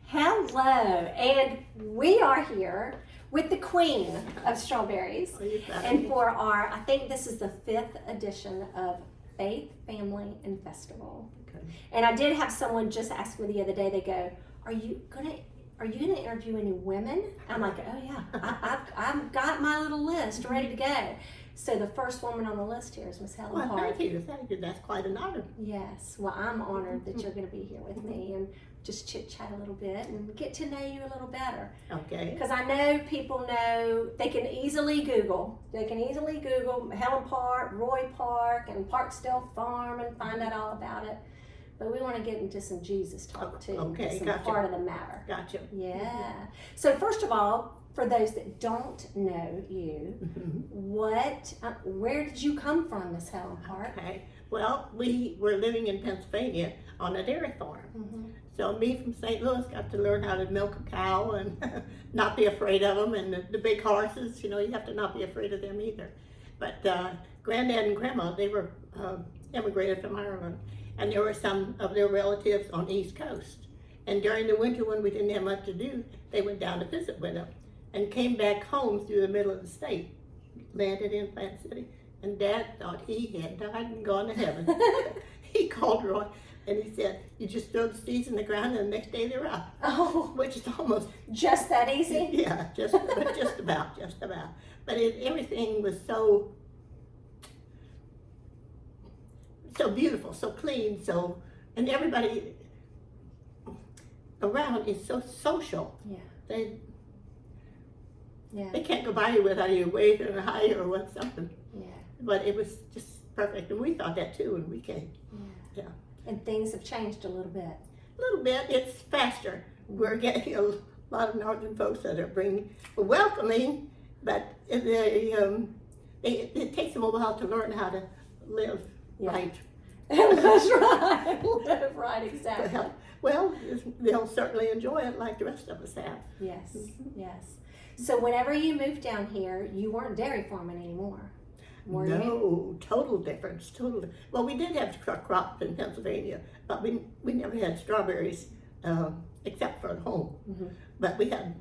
Hello, and we are here with the queen of strawberries. And for our, I think this is the 5th edition of Faith, Family, and Festival. Okay. And I did have someone just ask me the other day, they go, are you gonna interview any women? I'm like, oh yeah, I've got my little list ready to go. So the first woman on the list here is Miss Helen Well, Parke. thank you. That's quite an honor. Yes, well, I'm honored that you're going to be here with me and just chit chat a little bit and get to know you a little better. Okay. Because I know people know they can easily Google. Helen Parke, Roy Parke, and Parkesdale Farm and find out all about it. But we want to get into some Jesus talk too. Okay, some gotcha. Part of the matter. Gotcha. Yeah. So first of all, for those that don't know you, where did you come from, Miss Helen Parke? Okay. Well, we were living in Pennsylvania on a dairy farm. Mm-hmm. So me from St. Louis got to learn how to milk a cow and not be afraid of them. And the big horses, you have to not be afraid of them either. But Granddad and Grandma, they were immigrated from Ireland. And there were some of their relatives on the East Coast. And during the winter when we didn't have much to do, they went down to visit with them and came back home through the middle of the state, landed in Plant City. And Dad thought he had died and gone to heaven. He called Roy and he said, you just throw the seeds in the ground and the next day they're up. Oh, Which is almost... just that easy? Yeah, just about. But everything was so beautiful, so clean, and everybody around is so social. Yeah. They can't go by you without you waving or hi or what something. Yeah. But it was just perfect, and we thought that too when we came. Yeah. And things have changed a little bit. A little bit. It's faster. We're getting a lot of northern folks that are welcoming, but it takes them a while to learn how to live right. That's right. Live right, exactly. Well, they'll certainly enjoy it like the rest of us have. Yes, yes. So whenever you moved down here, you weren't dairy farming anymore, were you? No, total difference. Well, we did have crops in Pennsylvania, but we never had strawberries except for at home. Mm-hmm. But we had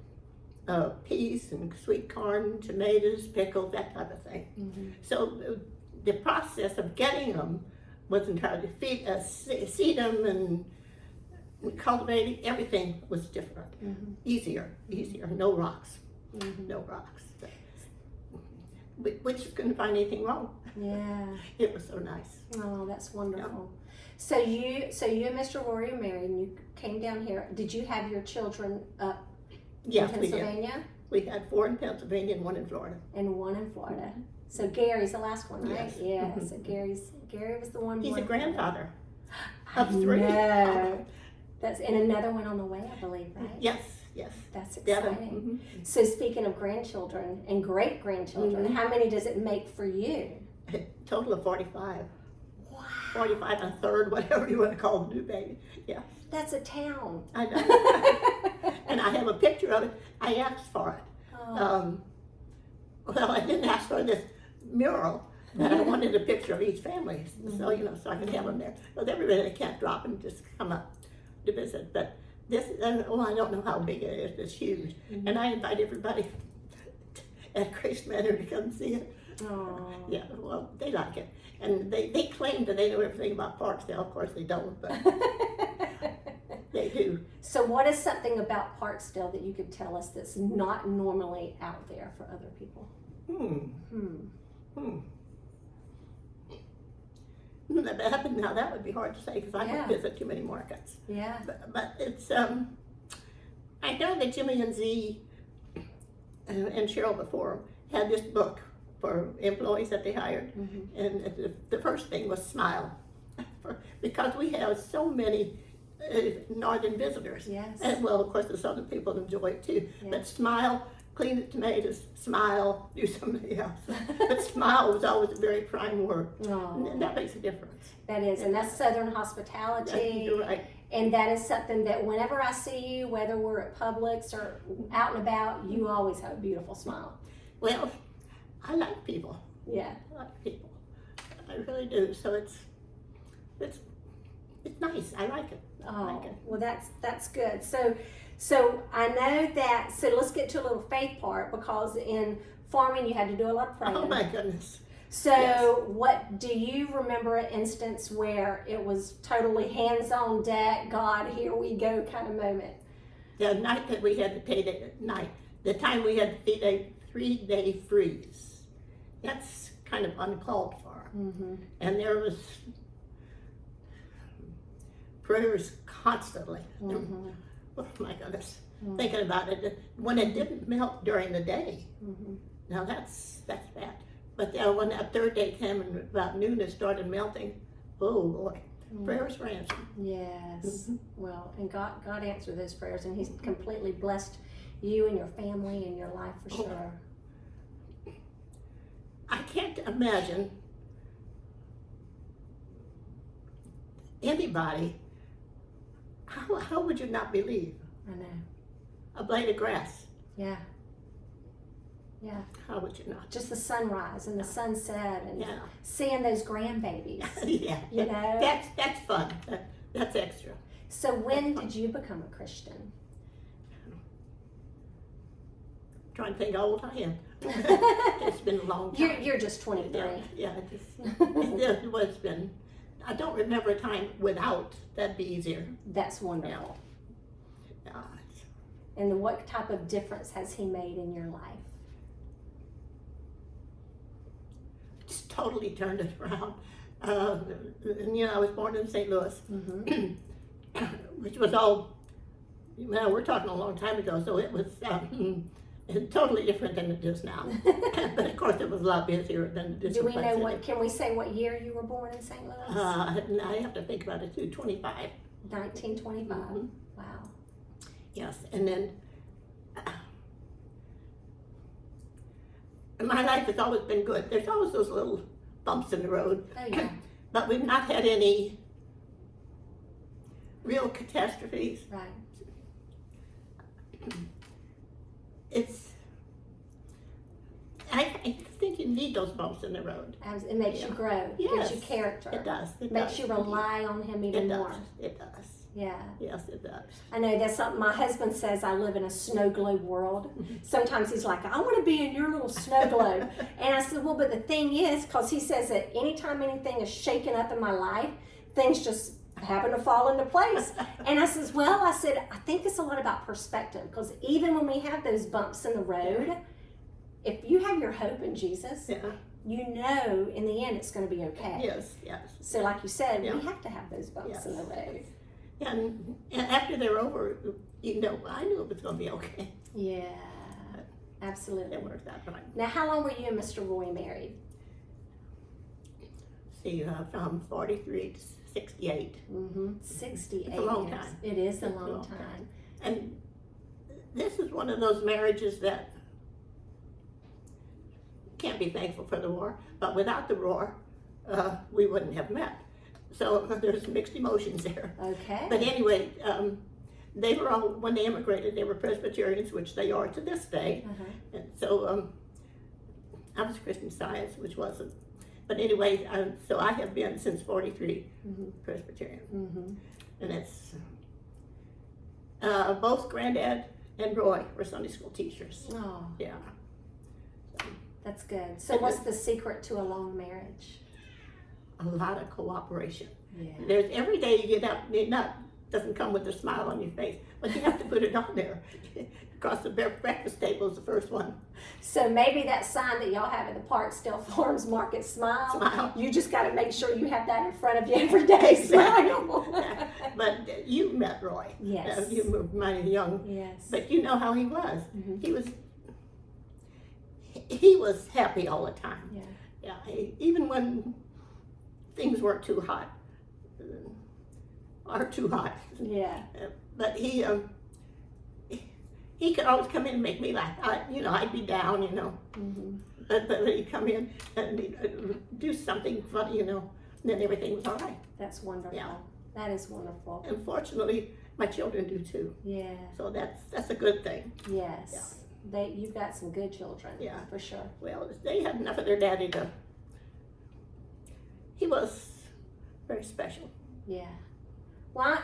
peas and sweet corn, tomatoes, pickles, that type of thing. Mm-hmm. So the process of getting them was entirely seed them and cultivating. Everything was different. Mm-hmm. Easier. No rocks. Mm-hmm. No rocks. Which is couldn't find anything wrong. Yeah. It was so nice. Oh, that's wonderful. So you and Mr. Rory are married and you came down here. Did you have your children up in Pennsylvania? We had 4 in Pennsylvania and 1 in Florida. And 1 in Florida. So Gary's the last one, right? Yes. Yeah. So Gary was the one. He's a grandfather of of 3. No. That's and another one on the way, I believe, right? Yes. That's exciting. Mm-hmm. So speaking of grandchildren and great grandchildren, how many does it make for you? A total of 45. Wow. 45 and a third, whatever you want to call the new baby. Yeah. That's a town. I know. And I have a picture of it. I asked for it. Oh. Well, I didn't ask for this mural, but I wanted a picture of each family, so so I could have them there. Because everybody can't drop and just come up to visit. But this, I don't know how big it is. It's huge, and I invite everybody at Grace Manor to come see it. Oh. Yeah, well, they like it, and they claim that they know everything about Parkesdale. Of course, they don't, but they do. So what is something about Parkesdale that you could tell us that's not normally out there for other people? Now that would be hard to say because I don't visit too many markets. Yeah. But it's, I know that Jimmy and Z and Cheryl before had this book for employees that they hired. Mm-hmm. And the first thing was smile. Because we have so many northern visitors. Yes. And well, of course, the southern people enjoy it too. Yeah. But smile, clean the tomatoes, smile, do something else. But smile was always a very prime word. Oh. And that makes a difference. That is, and that's Southern hospitality. You're right. And that is something that whenever I see you, whether we're at Publix or out and about, you always have a beautiful smile. Well, I like people. Yeah. I like people. I really do. So it's it's nice. I like it. Oh, like it. well, that's good. So I know that. So let's get to a little faith part, because in farming you had to do a lot of praying. Oh my goodness. So Yes. what do you remember an instance where it was totally hands on deck, God, here we go kind of moment? The night that we had to pay the time we had to take a 3-day freeze. That's kind of uncalled for. Mm-hmm. And there was prayers constantly. Mm-hmm. Oh my goodness. Mm-hmm. Thinking about it, when it didn't melt during the day, Mm-hmm. now that's bad. But when that third day came and about noon it started melting, oh boy, prayers were answered. Yes. Mm-hmm. Well, and God answered those prayers, and He's completely blessed you and your family and your life for sure. I can't imagine anybody, how would you not believe I know. a blade of grass? Yeah. Yeah. How would you not? Just the sunrise and the sunset and Yeah. seeing those grandbabies. Yeah. You know? That's fun. That's extra. So when did you become a Christian? Trying to think how old I am. It's been a long time. You're just 23. Yeah, it was been. I don't remember a time without. That'd be easier. That's wonderful. Yeah. And what type of difference has He made in your life? Just totally turned it around. And, I was born in St. Louis, Mm-hmm. which was all. Well, we're talking a long time ago, so it was totally different than it is now. But of course, it was a lot busier than it is. Do we know what? Can we say what year you were born in St. Louis? I have to think about it too. 25. 1925. Mhm. Wow. Yes, and then my life has always been good. There's always those little bumps in the road, Oh yeah. but we've not had any real catastrophes. Right. I think you need those bumps in the road. It makes you grow. Gives you Yes, character. It does. It Makes does. you rely on Him even It does. more. It does. Yeah. Yes, it does. I know that's something my husband says. I live in a snow globe world. Sometimes he's like, I want to be in your little snow globe. And I said, well, but the thing is, because he says that anytime anything is shaken up in my life, things just happen to fall into place. And I says, well, I think it's a lot about perspective, because even when we have those bumps in the road, if you have your hope in Jesus, Yeah. you know in the end it's going to be okay. Yes. Yes. So like you said, Yeah. we have to have those bumps Yes. in the road. And after they're over, I knew it was going to be okay. Yeah, absolutely. It worked out right. Now, how long were you and Mr. Roy married? See, from 43 to 68. 68 It's a long years. time. It is a It's a long long time. And this is one of those marriages that can't be thankful for the war, but without the war, we wouldn't have met. So there's mixed emotions there. Okay. But anyway, they were all, when they immigrated, they were Presbyterians, which they are to this day. Uh-huh. And so I was Christian Science, which wasn't. But anyway, so I have been since 43 Presbyterian. And it's, both Granddad and Roy were Sunday school teachers. Oh, Yeah. that's good. So what's the secret to a long marriage? A lot of cooperation. Yeah. There's every day you get up, it doesn't come with a smile on your face, but you have to put it on there. Across the breakfast table is the first one. So maybe that sign that y'all have at the Parkdale Farms Market, smile. Smile. You just got to make sure you have that in front of you every day. Smile. But you met Roy. Yes. You were mighty young. Yes. But you know how he was. Mhm. He was happy all the time. Yeah. Yeah. Even when things weren't too hot, or too hot. Yeah. But he could always come in and make me laugh. I'd be down, but he'd come in and he'd do something funny, and then everything was all right. That's wonderful. Yeah. That is wonderful. And fortunately, my children do too. Yeah. So that's a good thing. Yes. You've got some good children. Yeah. For sure. Well, they had enough of their daddy he was very special. Yeah. Well,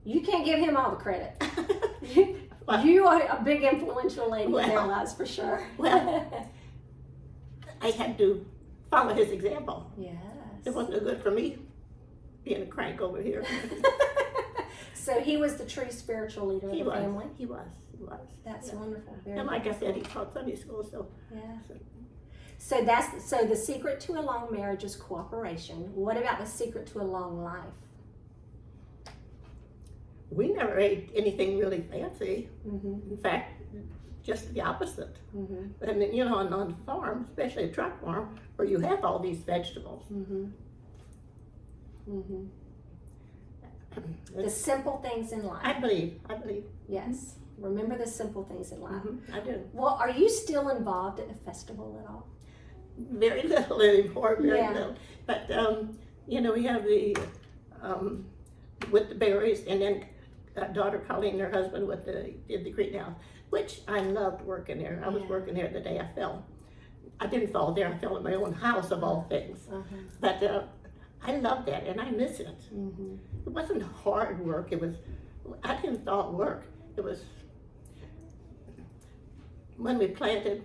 you can't give him all the credit. Well, You are a big influential lady in their Well, lives for sure. well. I had to follow his example. Yes. It wasn't no good for me being a crank over here. So he was the true spiritual leader of the family. He was. That's Yeah. wonderful. Very And like I wonderful. said, he taught Sunday school, so. Yeah. so- So the secret to a long marriage is cooperation. What about the secret to a long life? We never ate anything really fancy. Mm-hmm. In fact, just the opposite. Mm-hmm. And then, on the farm, especially a truck farm, where you have all these vegetables. Mm-hmm. Mm-hmm. The simple things in life. I believe. Yes. Remember the simple things in life. I do. Well, are you still involved at the festival at all? Very little anymore, very Yeah. little. But, we have the, with the berries, and then daughter Colleen and her husband did the greenhouse, which I loved working there. I was Yeah. working there the day I fell. I didn't fall there, I fell in my own house of all things. Uh-huh. But I loved that, and I miss it. Mm-hmm. It wasn't hard work, I didn't thought work. It was, when we planted,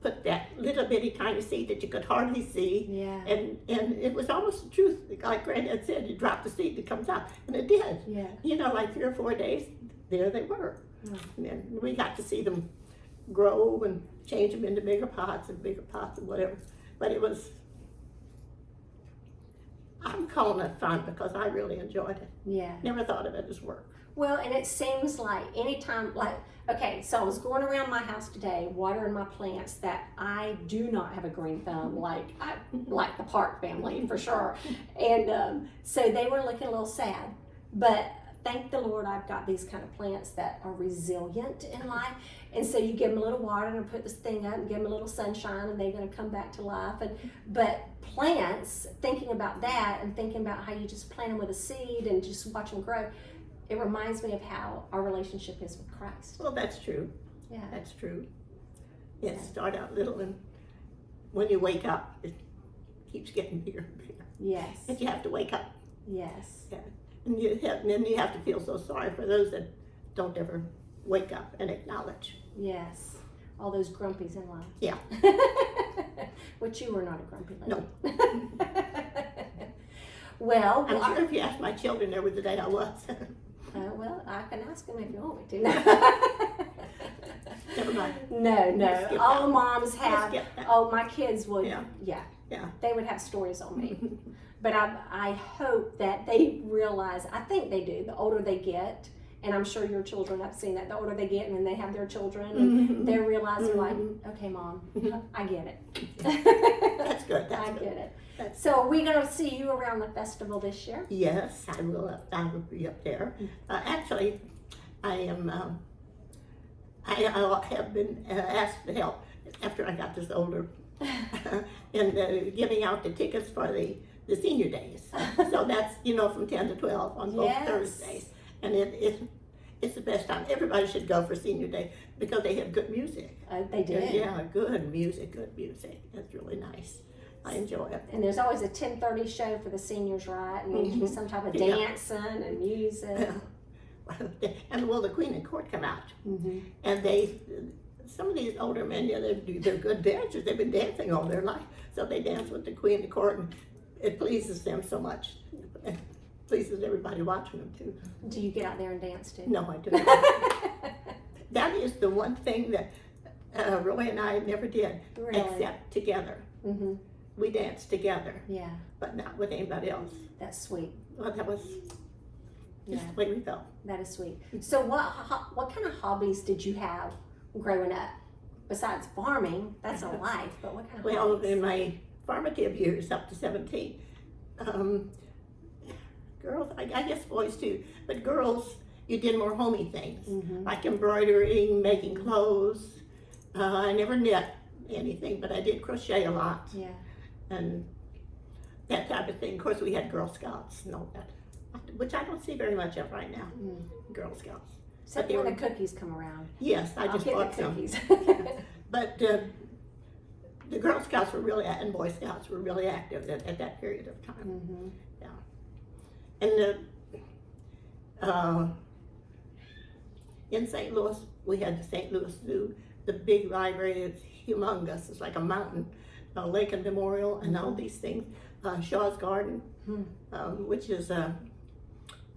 put that little bitty tiny seed that you could hardly see, Yeah. and it was almost the truth. Like Granddad said, you drop the seed, it comes out, and it did. Yeah. Like 3 or 4 days, there they were. Mm. And then we got to see them grow and change them into bigger pots and whatever. But I'm calling it fun because I really enjoyed it. Yeah. Never thought of it as work. Well, and it seems like anytime, okay, so I was going around my house today watering my plants that I do not have a green thumb like the Parke family for sure. And so they were looking a little sad. But thank the Lord I've got these kind of plants that are resilient in life. And so you give them a little water and put this thing up and give them a little sunshine and they're going to come back to life. But plants, thinking about that and thinking about how you just plant them with a seed and just watch them grow, it reminds me of how our relationship is with Christ. Well, that's true. Yeah. That's true. Yes, start out little, and when you wake up, it keeps getting bigger and bigger. Yes. And you have to wake up. Yes. Yeah. And then you have to feel so sorry for those that don't ever wake up and acknowledge. Yes. All those grumpies in life. Yeah. Which you were not a grumpy lady. No. Well, I'm sure if you asked my children, there was the day I was. well, I can ask them if you want me to. Never mind. No. Skip All that. moms have. Skip that. Oh, my kids would. Yeah. Yeah. They would have stories on me. But I hope that they realize, I think they do, the older they get, and I'm sure your children have seen that, the older they get and then they have their children, and they're realizing like, okay, Mom, I get it. That's good. I get it. So are we going to see you around the festival this year? Yes, I will. I will be up there. Actually, I am. I have been asked to help after I got this older, in giving out the tickets for the senior days. So that's from 10 to 12 on both Yes. Thursdays, and it's the best time. Everybody should go for senior day because they have good music. They do. Yeah, good music. It's really nice. I enjoy it. And there's always a 10:30 show for the seniors, right? And usually some type of Yeah. dancing and music. And the Queen and Court come out, Mm-hmm. and some of these older men, they're good dancers. They've been dancing all their life, so they dance with the Queen and Court, and it pleases them so much. It pleases everybody watching them too. Do you get out there and dance too? No, I don't. That is the one thing that Roy and I never did, Really? except together. Mm-hmm. We danced together, Yeah, but not with anybody else. that's sweet. Well, that was Yeah, just the way we felt. that is sweet. So what kind of hobbies did you have growing up? Besides farming, that's a life, but what kind of Well, hobbies? in my formative years, up to 17, girls, I guess boys too, but girls, you did more homey things, like embroidering, making clothes. I never knit anything, but I did crochet a lot, Yeah. and that type of thing. Of course, we had Girl Scouts and all that, which I don't see very much of right now, Girl Scouts. Except they when were- the cookies come around. Yes, I I'll just get bought the some. cookies. But the Girl Scouts were really, and Boy Scouts were really active at that period of time. Mm-hmm. And In St. Louis, we had the St. Louis Zoo. The big library is humongous. It's like a mountain. Lincoln Memorial and all these things. Shaw's Garden, which is,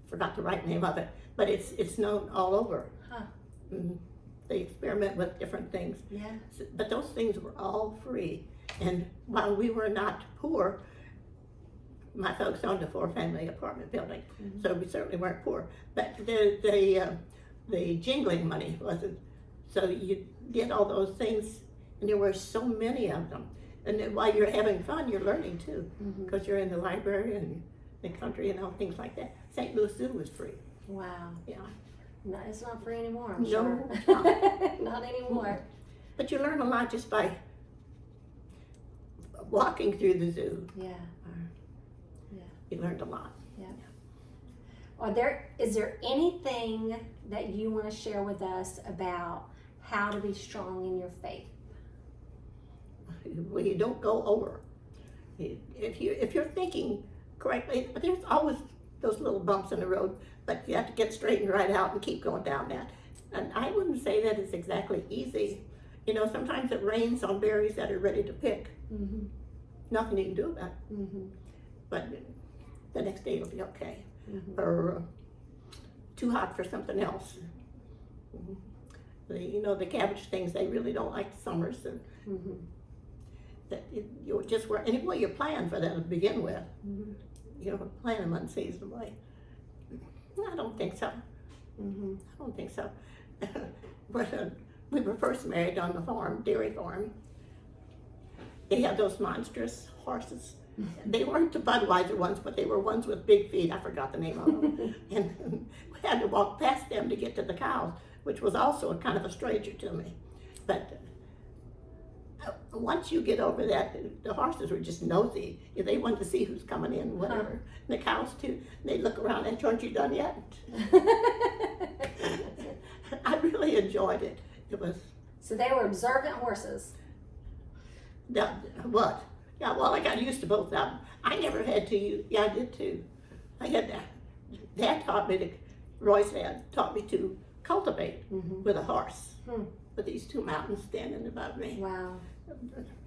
forgot the right name of it, but it's known all over. Huh. They experiment with different things. Yeah. But those things were all free. And while we were not poor, my folks owned a 4-family apartment building, so we certainly weren't poor. But the jingling money wasn't. So you get all those things, and there were so many of them. And then while you're having fun, you're learning too, because you're in the library and the country and all things like that. St. Louis Zoo was free. Wow. Yeah. No, it's not free anymore, I'm No, sure. it's not. Not anymore. But you learn a lot just by walking through the zoo. Yeah. You learned a lot. Is there anything that you want to share with us about how to be strong in your faith? Well, you don't go over. If you're thinking correctly, there's always those little bumps in the road, but you have to get straightened right out and keep going down that. And I wouldn't say that it's exactly easy. You know, sometimes it rains on berries that are ready to pick. Nothing you can do about it. But the next day it'll be okay. Or too hot for something else. The cabbage things, they really don't like the summers. And you just were, anyway, you plan for that to begin with. You don't plan them unseasonably. I don't think so. I don't think so. When we were first married on the farm, dairy farm, they had those monstrous horses. They weren't the Budweiser ones, but they were ones with big feet. I forgot the name of them. And we had to walk past them to get to the cows, which was also a kind of a stranger to me. But once you get over that, the horses were just nosy. They wanted to see who's coming in, whatever. And the cows too. They look around and, aren't you done yet? I really enjoyed it. It was. So they were observant horses. What? Yeah, well, I got used to both of them. I never had to use, I did too. I had that. Dad taught me to, Roy's dad taught me to cultivate with a horse. With these two mountains standing above me. Wow.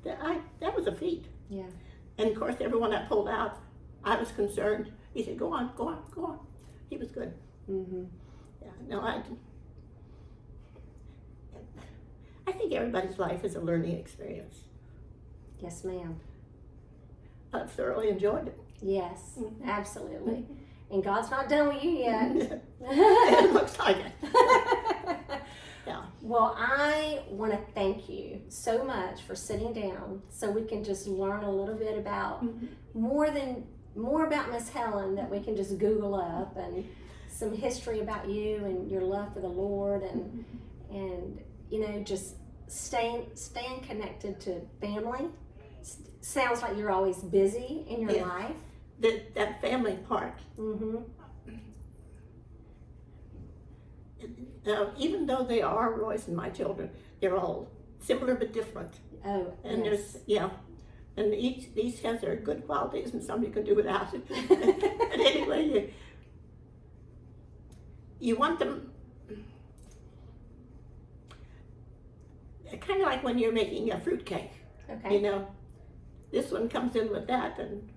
That was a feat. Yeah. And of course, everyone I pulled out, I was concerned. He said, go on, go on, go on. He was good. Yeah, no, I think everybody's life is a learning experience. Yes, ma'am. I've thoroughly enjoyed it. Yes, absolutely. And God's not done with you yet. It looks like it. Yeah. Well, I want to thank you so much for sitting down so we can just learn a little bit about more about Miss Helen that we can just Google up, and some history about you and your love for the Lord, and just staying connected to family. Sounds like you're always busy in your life. That family part. Even though they are Royce and my children, they're all similar but different. Oh, and yes. And each has their good qualities, and some you can do without it. But anyway, you want them. Kind of like when you're making a fruit cake. Okay. This one comes in with that, and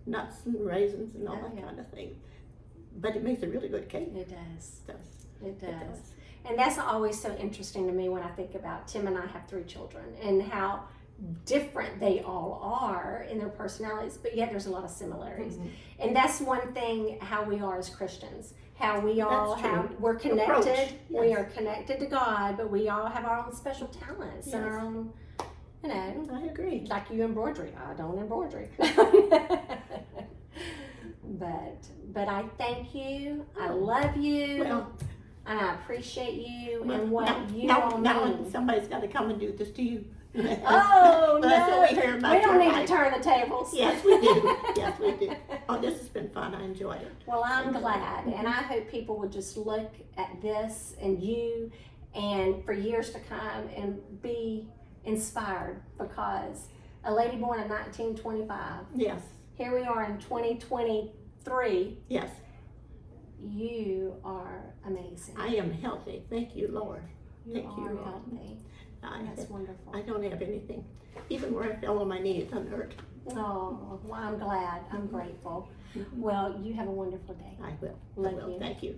nuts and raisins and all that kind of thing. But it makes a really good cake. It does. It does. And that's always so interesting to me when I think about Tim and I have 3 children and how different they all are in their personalities, but yet there's a lot of similarities. And that's one thing how we are as Christians. How we all we're connected. Yes. We are connected to God, but we all have our own special talents and our own, I agree. like you embroidery. I don't embroidery. But I thank you. I love you. Well, and I appreciate you and what now, you now somebody's got to come and do this to you. Oh, no. That's what we hear about. We don't your need life. to turn the tables. Yes, we do. Yes, we do. Oh, this has been fun. I enjoyed it. Well, I'm glad. And I hope people will just look at this and you and for years to come and be inspired, because a lady born in 1925. Yes. Here we are in 2023. Yes. you are amazing. I am healthy. Thank you, Lord. You Thank you, are Lord. healthy. That's wonderful. I don't have anything. Even where I fell on my knee, it doesn't hurt. Oh, well, I'm glad. I'm grateful. Well, you have a wonderful day. I will. Love I will. you. Thank you.